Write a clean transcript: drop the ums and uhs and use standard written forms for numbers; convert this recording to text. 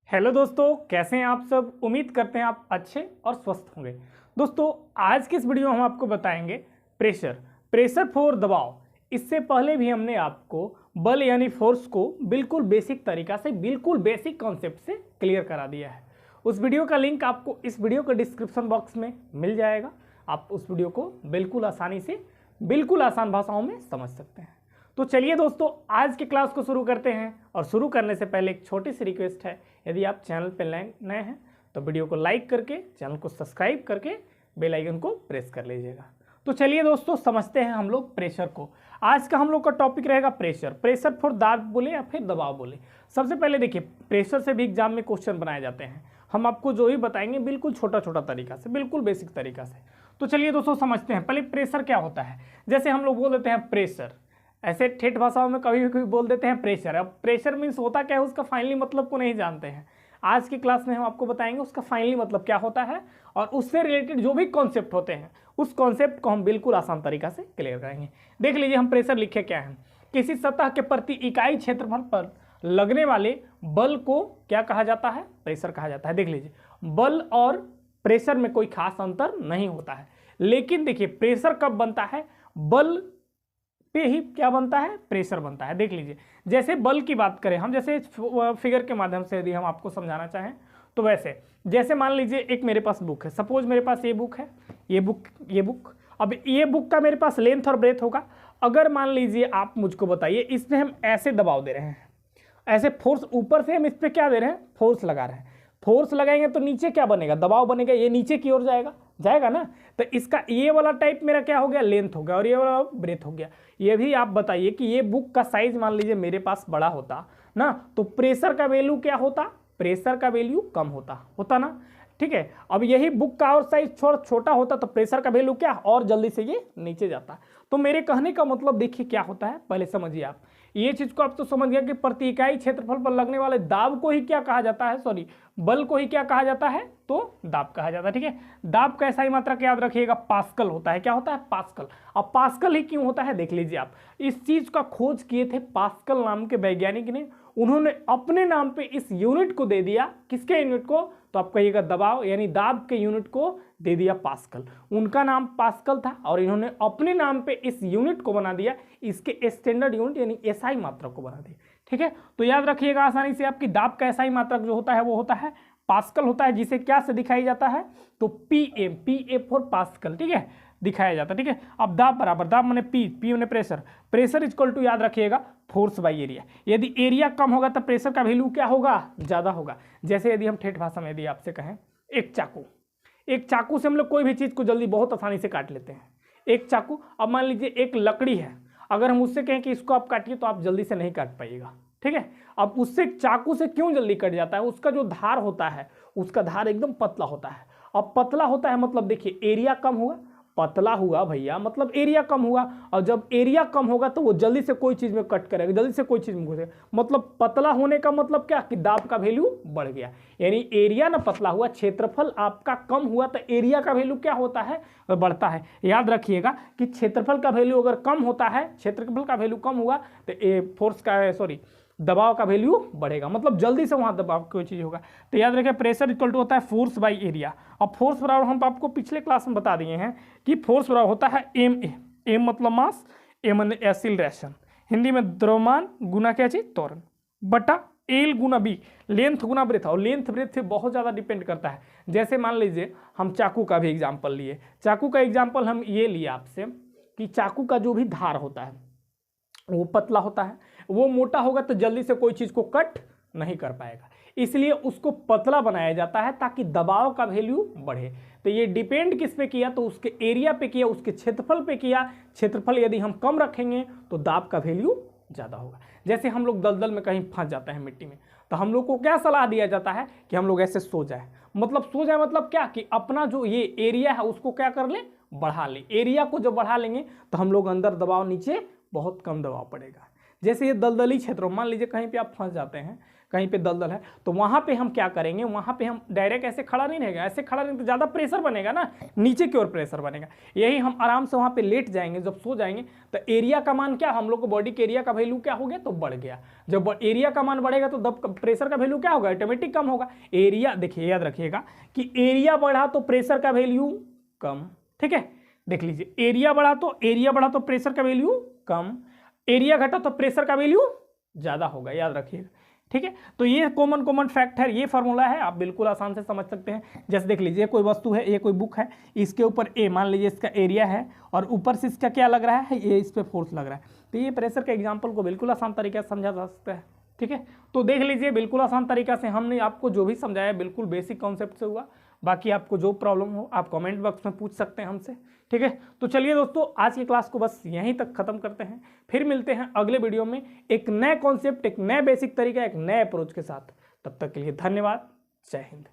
Hello दोस्तों, कैसे हैं आप सब। उम्मीद करते हैं आप अच्छे और स्वस्थ होंगे। दोस्तों, आज के इस वीडियो में हम आपको बताएंगे प्रेशर फॉर दबाव। इससे पहले भी हमने आपको बल यानी फोर्स को बिल्कुल बेसिक तरीका से, बिल्कुल बेसिक कॉन्सेप्ट से क्लियर करा दिया है। उस वीडियो का लिंक आपको इस वीडियो के डिस्क्रिप्शन बॉक्स में मिल जाएगा। आप उस वीडियो को बिल्कुल आसानी से, बिल्कुल आसान भाषाओं में समझ सकते हैं। तो चलिए दोस्तों, आज की क्लास को शुरू करते हैं। और शुरू करने से पहले एक छोटी सी रिक्वेस्ट है, यदि आप चैनल पर नए हैं तो वीडियो को लाइक करके, चैनल को सब्सक्राइब करके बेल आइकन को प्रेस कर लीजिएगा। तो चलिए दोस्तों, समझते हैं हम लोग प्रेशर को। आज का हम लोग का टॉपिक रहेगा प्रेशर फॉर दाब बोले या फिर दबाव बोले। सबसे पहले देखिए, प्रेशर से भी एग्जाम में क्वेश्चन बनाए जाते हैं। हम आपको जो ही बताएंगे बिल्कुल छोटा छोटा तरीका से, बिल्कुल बेसिक तरीका से। तो चलिए दोस्तों, समझते हैं पहले प्रेशर क्या होता है। जैसे हम लोग बोल देते हैं प्रेशर, ऐसे ठेठ भाषाओं में कभी भी बोल देते हैं प्रेशर। अब प्रेशर मीन्स होता क्या है, उसका फाइनली मतलब को नहीं जानते हैं। आज की क्लास में हम आपको बताएंगे उसका फाइनली मतलब क्या होता है, और उससे रिलेटेड जो भी कॉन्सेप्ट होते हैं उस कॉन्सेप्ट को हम बिल्कुल आसान तरीका से क्लियर करेंगे। देख लीजिए, हम प्रेशर लिखे क्या है। किसी सतह के प्रति इकाई क्षेत्रफल पर लगने वाले बल को क्या कहा जाता है, प्रेशर कहा जाता है। देख लीजिए, बल और प्रेशर में कोई खास अंतर नहीं होता है। लेकिन देखिए, प्रेशर कब बनता है, बल पे ही क्या बनता है, प्रेशर बनता है। देख लीजिए, जैसे बल की बात करें हम, जैसे फिगर के माध्यम से यदि हम आपको समझाना चाहें तो वैसे, जैसे मान लीजिए एक मेरे पास बुक है। सपोज मेरे पास ये बुक है, ये बुक। अब ये बुक का मेरे पास लेंथ और ब्रेथ होगा। अगर मान लीजिए आप मुझको बताइए, इसमें हम ऐसे दबाव दे रहे हैं, ऐसे फोर्स ऊपर से हम इस पर क्या दे रहे हैं, फोर्स लगा रहे हैं। फोर्स लगाएंगे तो नीचे क्या बनेगा, दबाव बनेगा। ये नीचे की ओर जाएगा ना। तो इसका ये वाला टाइप मेरा क्या हो गया, लेंथ हो गया, और ये वाला ब्रेथ हो गया। ये भी आप बताइए कि ये बुक का साइज मान लीजिए मेरे पास बड़ा होता ना, तो प्रेशर का वैल्यू क्या होता, प्रेशर का वैल्यू कम होता ना। ठीक है। अब यही बुक का और साइज छोटा होता तो प्रेशर का वैल्यू क्या, और जल्दी से ये नीचे जाता। तो मेरे कहने का मतलब देखिए क्या होता है, पहले समझिए आप ये चीज को। आप तो समझ गया कि प्रति इकाई क्षेत्रफल पर लगने वाले दाब को ही क्या कहा जाता है, सॉरी, बल को ही क्या कहा जाता है, तो दाब कहा जाता है। ठीक है। दाब का ऐसा ही मात्रक याद रखिएगा, पास्कल होता है। क्या होता है, पास्कल। अब पास्कल ही क्यों होता है, देख लीजिए आप। इस चीज का खोज किए थे पास्कल नाम के वैज्ञानिक ने। उन्होंने अपने नाम पे इस यूनिट को दे दिया, किसके यूनिट को, तो आप कहिएगा दबाव यानी दाब के यूनिट को दे दिया पास्कल। उनका नाम पास्कल था और इन्होंने अपने नाम पे इस यूनिट को बना दिया, इसके स्टैंडर्ड यूनिट यानी एसआई मात्रक को बना दिया। ठीक है। तो याद रखिएगा आसानी से, आपकी दाब का एसआई मात्रक जो होता है वो होता है पास्कल होता है, जिसे क्या से दिखाई जाता है, तो पी फॉर पास्कल। ठीक है, दिखाया जाता है। ठीक है। अब दाब बराबर, दाब माने पी माने प्रेशर इक्वल टू याद रखिएगा फोर्स बाई एरिया। यदि एरिया कम होगा तो प्रेशर का वैल्यू क्या होगा, ज्यादा होगा। जैसे यदि हम ठेठ भाषा में यदि आपसे कहें, एक चाकू से हम लोग कोई भी चीज को जल्दी बहुत आसानी से काट लेते हैं। एक चाकू, अब मान लीजिए एक लकड़ी है, अगर हम उससे कहें कि इसको आप काटिए तो आप जल्दी से नहीं काट पाइएगा। ठीक है। अब उससे चाकू से क्यों जल्दी कट जाता है, उसका जो धार होता है, उसका धार एकदम पतला होता है। अब पतला होता है मतलब देखिए एरिया कम हुआ, पतला हुआ भैया मतलब एरिया कम हुआ। और जब एरिया कम होगा तो वो जल्दी से कोई चीज में कट करेगा, जल्दी से कोई चीज में घुसेगा। मतलब पतला होने का मतलब क्या, कि दाब का वैल्यू बढ़ गया। यानी एरिया ना पतला हुआ, क्षेत्रफल आपका कम हुआ तो एरिया का वैल्यू क्या होता है, बढ़ता है। याद रखिएगा कि क्षेत्रफल का वैल्यू अगर कम होता है, क्षेत्रफल का वैल्यू कम हुआ तो फोर्स का, सॉरी, दबाव का वैल्यू बढ़ेगा, मतलब जल्दी से वहां दबाव कोई चीज होगा। तो याद रखिए प्रेशर इक्वल टू होता है फोर्स बाई एरिया। और फोर्स बराबर हम आपको पिछले क्लास में बता दिए हैं कि फोर्स बराबर होता है एम मतलब मास, एम एक्सीलरेशन, हिंदी में द्रव्यमान गुना क्या चीज, त्वरण, बटा एल गुना बी, लेंथ गुना ब्रेथ। और लेंथ ब्रेथ से बहुत ज्यादा डिपेंड करता है। जैसे मान लीजिए हम चाकू का भी एग्जाम्पल लिए, चाकू का एग्जाम्पल हम ये लिए आपसे कि चाकू का जो भी धार होता है वो पतला होता है, वो मोटा होगा तो जल्दी से कोई चीज को कट नहीं कर पाएगा, इसलिए उसको पतला बनाया जाता है ताकि दबाव का वैल्यू बढ़े। तो ये डिपेंड किस पे किया, तो उसके एरिया पे किया, उसके क्षेत्रफल पे किया। क्षेत्रफल यदि हम कम रखेंगे तो दाब का वैल्यू ज्यादा होगा। जैसे हम लोग दलदल में कहीं फंस जाते हैं मिट्टी में, तो हम लोग को क्या सलाह दिया जाता है कि हम लोग ऐसे सो जाए। मतलब सो जाए मतलब क्या, कि अपना जो ये एरिया है उसको क्या कर ले, बढ़ा ले। एरिया को जब बढ़ा लेंगे तो हम लोग अंदर दबाव, नीचे बहुत कम दबाव पड़ेगा। जैसे ये दलदली क्षेत्र, मान लीजिए कहीं पे आप फंस जाते हैं, कहीं पे दलदल है, तो वहाँ पे हम क्या करेंगे, वहाँ पे हम डायरेक्ट ऐसे खड़ा नहीं रहेगा, ऐसे खड़ा नहीं तो ज़्यादा प्रेशर बनेगा ना, नीचे की ओर प्रेशर बनेगा। यही हम आराम से वहाँ पे लेट जाएंगे, जब सो जाएंगे तो एरिया का मान क्या, हम लोग को बॉडी के एरिया का वैल्यू क्या हो गया, तो बढ़ गया। जब एरिया का मान बढ़ेगा तो तब प्रेशर का वैल्यू क्या होगा, ऑटोमेटिक कम होगा। एरिया देखिए, याद रखिएगा कि एरिया बढ़ा तो प्रेशर का वैल्यू कम, ठीक है। देख लीजिए, एरिया बढ़ा तो प्रेशर का वैल्यू कम, एरिया घटा तो प्रेशर का वैल्यू ज्यादा होगा, याद रखिएगा, ठीक है। तो ये कॉमन फैक्ट है, ये फार्मूला है, आप बिल्कुल आसान से समझ सकते हैं। जैसे देख लीजिए, कोई वस्तु है, ये कोई बुक है, इसके ऊपर ए मान लीजिए इसका एरिया है और ऊपर से इसका क्या लग रहा है, ये इस पे फोर्स लग रहा है, तो ये प्रेशर के एग्जाम्पल को बिल्कुल आसान तरीके से समझा जा सकता है, ठीक है। तो देख लीजिए, बिल्कुल आसान तरीका से हमने आपको जो भी समझाया बिल्कुल बेसिक कॉन्सेप्ट से हुआ। बाकी आपको जो प्रॉब्लम हो आप कमेंट बॉक्स में पूछ सकते हैं हमसे, ठीक है। तो चलिए दोस्तों, आज की क्लास को बस यहीं तक खत्म करते हैं, फिर मिलते हैं अगले वीडियो में एक नए कॉन्सेप्ट, एक नए बेसिक तरीका, एक नए अप्रोच के साथ। तब तक के लिए धन्यवाद, जय हिंद।